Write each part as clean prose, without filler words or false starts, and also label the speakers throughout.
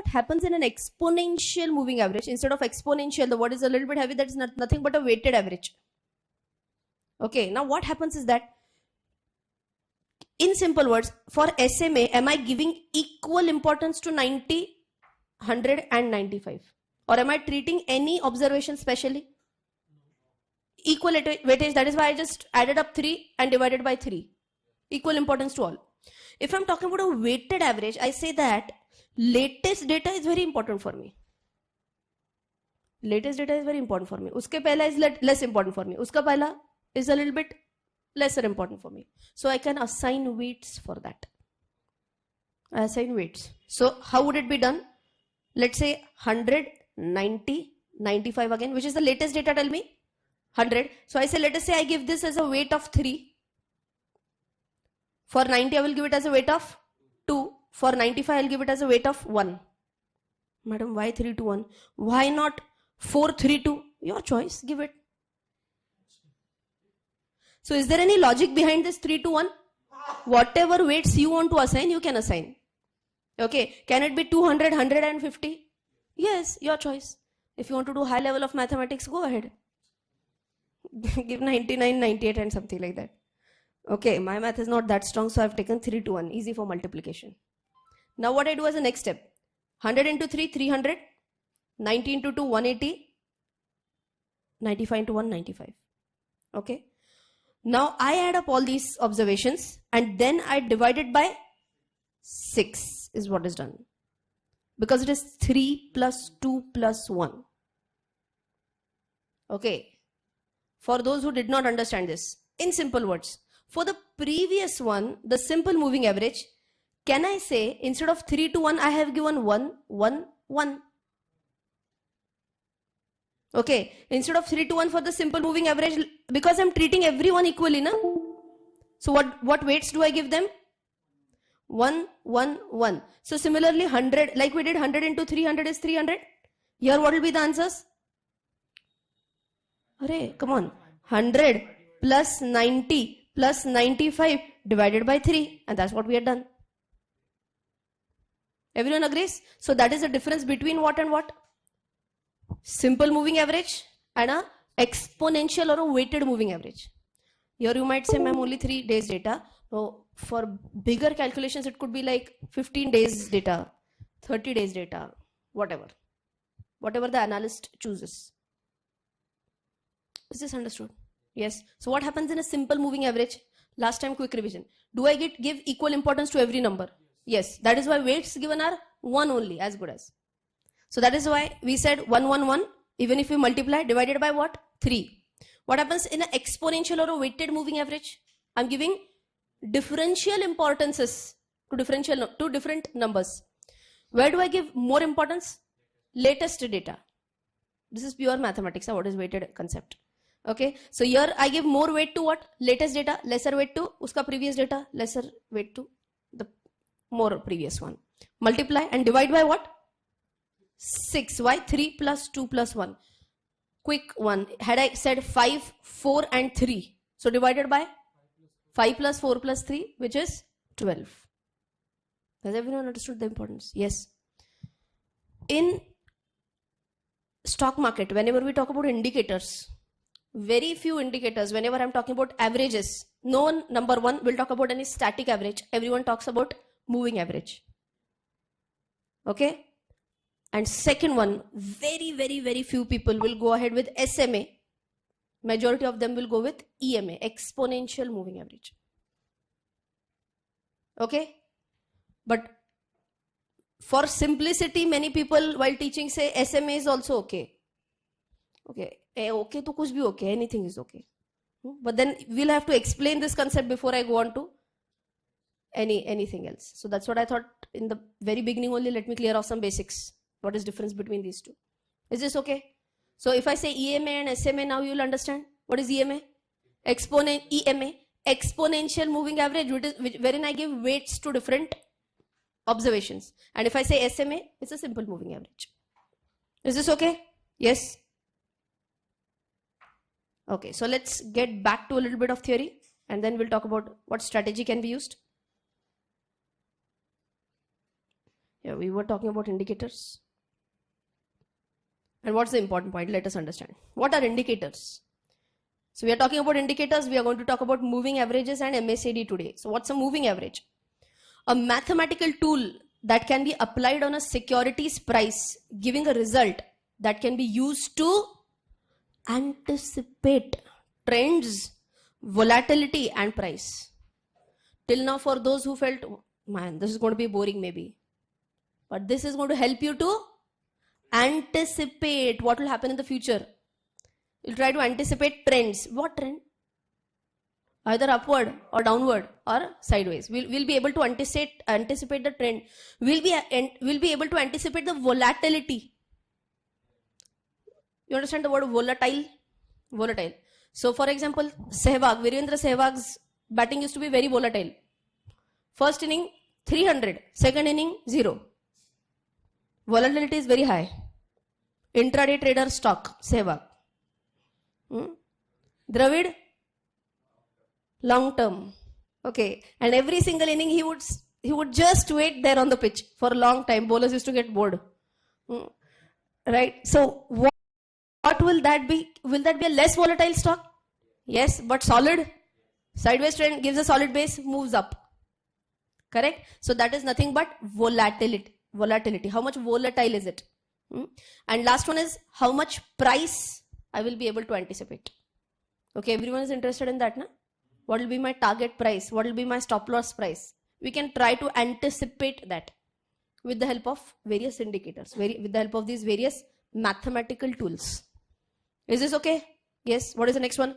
Speaker 1: what happens in an exponential moving average? Instead of exponential, the word is a little bit heavy, that is nothing but a weighted average. Okay, now what happens is that, in simple words, for SMA, am I giving equal importance to 90, 100 and 95? Or am I treating any observation specially? Equal weightage, that is why I just added up 3 and divided by 3. Equal importance to all. If I'm talking about a weighted average, I say that latest data is very important for me. Latest data is very important for me. Uske pehla is less important for me. Uska pehla is a little bit lesser important for me. So I can assign weights for that. I assign weights. So how would it be done? Let's say 100, 90, 95 again. Which is the latest data? Tell me. 100. So I say, let us say I give this as a weight of 3. For 90, I will give it as a weight of 2. For 95, I will give it as a weight of 1. Madam, why 3 to 1? Why not 4, 3, 2? Your choice, give it. So is there any logic behind this 3 to 1? Whatever weights you want to assign, you can assign. Okay, can it be 200, 150? Yes, your choice. If you want to do high level of mathematics, go ahead. Give 99, 98 and something like that. Okay, my math is not that strong, so I've taken 3 to 1, easy for multiplication. Now what I do as a next step? 100 into 3, 300. 90 into 2, 180. 95 into 1, 95. Okay. Now I add up all these observations and then I divide it by 6 is what is done. Because it is 3 plus 2 plus 1. Okay. For those who did not understand this, in simple words, for the previous one, the simple moving average, can I say instead of 3 to 1, I have given 1, 1, 1. Okay, instead of 3 to 1 for the simple moving average, because I'm treating everyone equally, na? So what weights do I give them? 1, 1, 1. So similarly 100, like we did 100 into 300 is 300. Here what will be the answers? Array, come on. 100 plus 90 plus 95 divided by 3, and that's what we had done. Everyone agrees? So that is the difference between what and what? Simple moving average and a exponential or a weighted moving average. Here you might say, ma'am, only 3 days data. So for bigger calculations, it could be like 15 days data, 30 days data, whatever the analyst chooses. Is this understood? Yes. So what happens in a simple moving average? Last time, quick revision. Do I give equal importance to every number? Yes. That is why weights given are 1 only, as good as. So that is why we said 1, 1, 1. Even if we multiply, divided by what? 3. What happens in an exponential or a weighted moving average? I'm giving differential importances to different numbers. Where do I give more importance? Latest data. This is pure mathematics. What is weighted concept? Okay, so here I give more weight to what? Latest data, lesser weight to uska previous data, lesser weight to the more previous one. Multiply and divide by what? 6. Why? 3 plus 2 plus 1. Quick one. Had I said 5, 4 and 3. So divided by 5 plus 4 plus 3, which is 12. Has everyone understood the importance? Yes. In stock market, whenever we talk about indicators, very few indicators, whenever I'm talking about averages, no one, number one, will talk about any static average. Everyone talks about moving average. Okay? And second one, very few people will go ahead with SMA. Majority of them will go with EMA, exponential moving average. Okay? But for simplicity, many people while teaching say SMA is also okay. Okay, okay to kuch bhi okay, anything is okay. But then we'll have to explain this concept before I go on to anything else. So that's what I thought in the very beginning only. Let me clear off some basics. What is difference between these two? Is this okay? So if I say EMA and SMA, now you'll understand. What is EMA? EMA, exponential moving average, wherein I give weights to different observations. And if I say SMA, it's a simple moving average. Is this okay? Yes? Okay, so let's get back to a little bit of theory and then we'll talk about what strategy can be used. Yeah, we were talking about indicators. And what's the important point? Let us understand. What are indicators? So we are talking about indicators. We are going to talk about moving averages and MACD today. So what's a moving average? A mathematical tool that can be applied on a securities price, giving a result that can be used to anticipate trends, volatility, and price. Till now, for those who felt, "Oh, man, this is going to be boring maybe," but this is going to help you to anticipate what will happen in the future. You'll try to anticipate trends. What trend? Either upward or downward or sideways. We'll be able to anticipate the trend. We'll be able to anticipate the volatility. You understand the word volatile? Volatile. So for example, Sehwag, Virendra Sehwag's batting used to be very volatile. First inning 300, second inning 0. Volatility is very high. Intraday trader stock, Sehwag. Dravid, long term. Okay, and every single inning he would just wait there on the pitch for a long time. Bowlers used to get bored. Right? So what will that be? Will that be a less volatile stock? Yes, but solid. Sideways trend gives a solid base, moves up. Correct? So that is nothing but volatility. Volatility. How much volatile is it? And last one is how much price I will be able to anticipate. Okay, everyone is interested in that, na? What will be my target price? What will be my stop loss price? We can try to anticipate that with the help of various indicators, with the help of these various mathematical tools. Is this okay? Yes. What is the next one?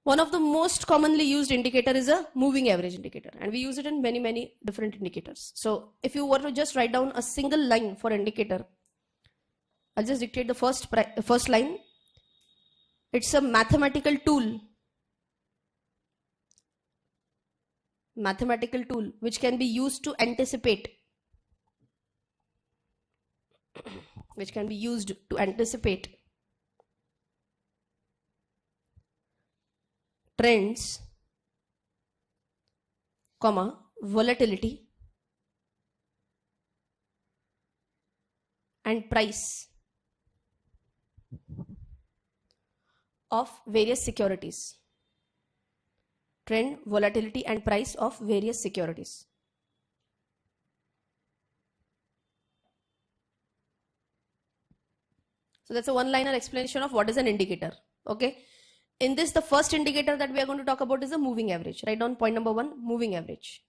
Speaker 1: One of the most commonly used indicator is a moving average indicator, and we use it in many different indicators. So if you were to just write down a single line for indicator, I'll just dictate the first line. It's a mathematical tool which can be used to anticipate trends, volatility and price of various securities. Trend, volatility and price of various securities. So that's a one-liner explanation of what is an indicator. Okay. In this, the first indicator that we are going to talk about is a moving average. Write down point number 1, moving average.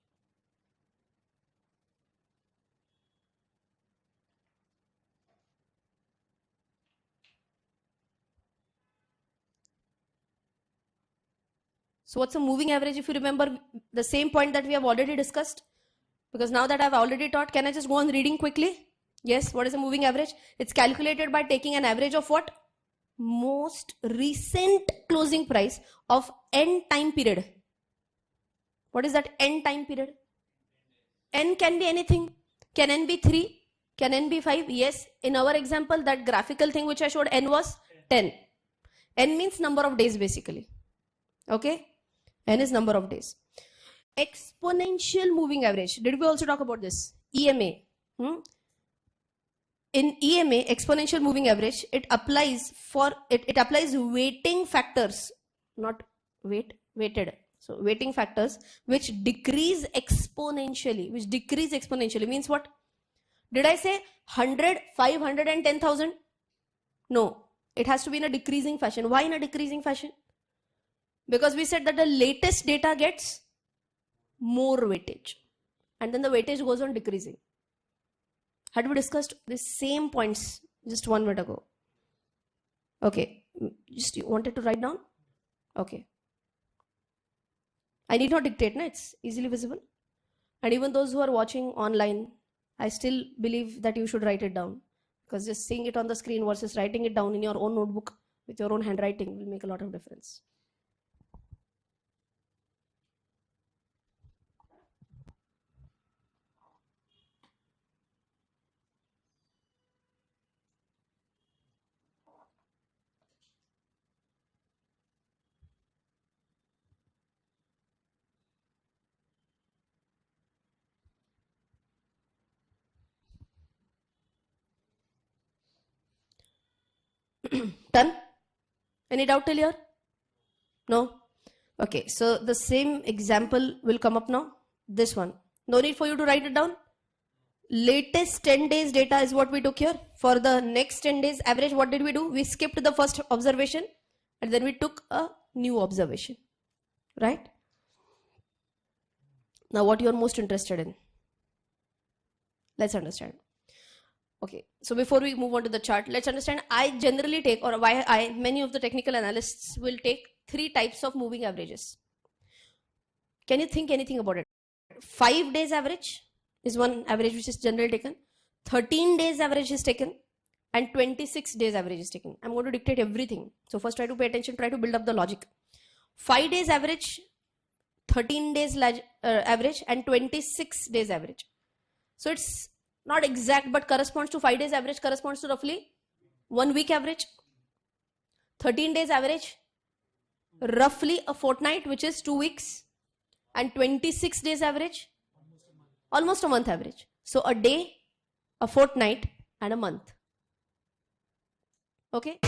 Speaker 1: So what's a moving average? If you remember the same point that we have already discussed, because now that I've already taught, can I just go on reading quickly? Yes, what is a moving average? It's calculated by taking an average of what? Most recent closing price of n time period. What is that n time period? N can be anything. Can n be 3? Can n be 5? Yes. In our example, that graphical thing which I showed, n was 10. N means number of days basically. Okay? N is number of days. Exponential moving average. Did we also talk about this? EMA. In EMA, exponential moving average, it applies weighting factors, not weighted. So weighting factors which decrease exponentially. Means what? Did I say 100, 500 and 10,000? No. It has to be in a decreasing fashion. Why in a decreasing fashion? Because we said that the latest data gets more weightage. And then the weightage goes on decreasing. Had we discussed the same points just 1 minute ago? Okay. Just you wanted to write down? Okay. I need not dictate, no? It's easily visible. And even those who are watching online, I still believe that you should write it down. Because just seeing it on the screen versus writing it down in your own notebook with your own handwriting will make a lot of difference. Done? Any doubt till here? No? Okay, so the same example will come up now. This one. No need for you to write it down. Latest 10 days data is what we took here. For the next 10 days average, what did we do? We skipped the first observation and then we took a new observation. Right? Now what you are most interested in? Let's understand. Okay, so before we move on to the chart, let's understand. I generally take, or many of the technical analysts will take 3 types of moving averages. Can you think anything about it? 5 days average is one average which is generally taken. 13 days average is taken, and 26 days average is taken. I'm going to dictate everything. So first try to pay attention, try to build up the logic. 5 days average, 13 days average, and 26 days average. So it's not exact, but corresponds to 5 days average, corresponds to roughly 1 week average. 13 days average, roughly a fortnight, which is 2 weeks. And 26 days average, almost a month average. So a day, a fortnight, and a month. Okay?